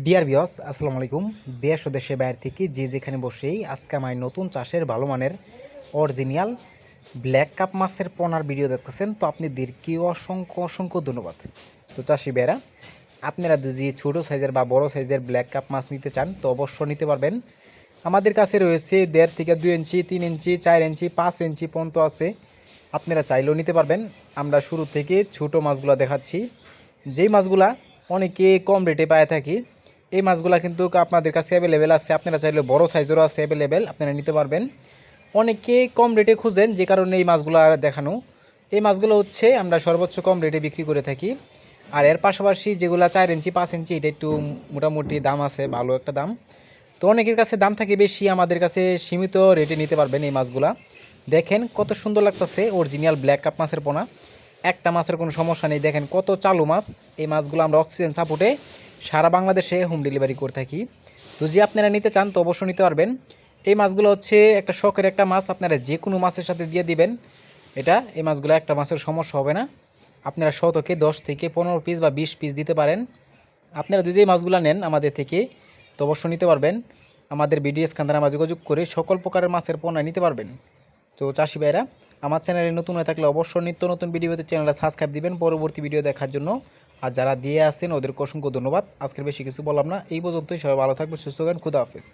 Dear viewers আসসালামু আলাইকুম। দেশ ও দেশের বাইরে থেকে যে যেখানে বসেই আজকে আমার নতুন চাষের ভালো মানের অরিজিনাল ব্ল্যাক কাপ মাছের পোনার ভিডিও দেখতেছেন, তো আপনাদেরকে অসংখ্য অসংখ্য ধন্যবাদ। তো চাষি ভাইরা, আপনারা যদি ছোটো সাইজের বা বড় সাইজের ব্ল্যাক কাপ মাছ নিতে চান তো অবশ্যই নিতে পারবেন। আমাদের কাছে রয়েছে 1.5 থেকে 2 ইঞ্চি, 3 ইঞ্চি, 4 ইঞ্চি, 5 ইঞ্চি পর্যন্ত আছে। আপনারা চাইলেও নিতে পারবেন। আমরা শুরু থেকে ছোটো মাছগুলো দেখাচ্ছি, যেই মাছগুলা অনেকে কম রেটে পায় থাকি। এই মাছগুলা কিন্তু আপনাদের কাছে অ্যাভেলেবেল আছে। আপনারা চাইলে বড় সাইজেরও আছে অ্যাভেলেবেল, আপনারা নিতে পারবেন। অনেকে কম রেটে খুঁজেন, যে কারণে এই মাছগুলো দেখানো। এই মাছগুলো হচ্ছে আমরা সর্বোচ্চ কম রেটে বিক্রি করে থাকি। আর এর পাশাপাশি যেগুলো 4 ইঞ্চি 5 ইঞ্চি, এটা একটু মোটামুটি দাম আছে, ভালো একটা দাম। তো অনেকের কাছে দাম থাকে বেশি, আমাদের কাছে সীমিত রেটে নিতে পারবেন এই মাছগুলা। দেখেন কত সুন্দর লাগতেছে অরিজিনাল ব্ল্যাক কাপ মাছের পোনা। একটা মাছের কোনো সমস্যা নেই। দেখেন কত চালু মাছ। এই মাছগুলো আমরা অক্সিজেন সাপোর্টে সারা বাংলাদেশে হোম ডেলিভারি করে থাকি। তো যে আপনারা নিতে চান তো অবশ্যই নিতে পারবেন। এই মাছগুলো হচ্ছে একটা শখের একটা মাছ, আপনারা যে কোনো মাছের সাথে দিয়ে দিবেন। এই মাছগুলো একটা মাছের সমস্যা হবে না। আপনারা শতকে 10 থেকে 15 পিস বা 20 পিস দিতে পারেন। আপনারা যদি এই মাছগুলো নেন আমাদের থেকে তো অবশ্যই নিতে পারবেন। আমাদের বিডিএস খান্দার আমরা যোগাযোগ করে সকল প্রকারের মাছের পোনা নিতে পারবেন। তো চাষি ভাইরা, আমার চ্যানেলে নতুন হয়ে থাকলে অবশ্যই নিত্য নতুন ভিডিওতে চ্যানেলটা সাবস্ক্রাইব দিবেন পরবর্তী ভিডিও দেখার জন্য। আর যারা দিয়ে আসেন ওদেরকে অসংখ্য ধন্যবাদ। আজকের বেশি কিছু বললাম না, এই পর্যন্তই। সবাই ভালো থাকবেন, সুস্থ থাকবেন। খুদা হাফেজ।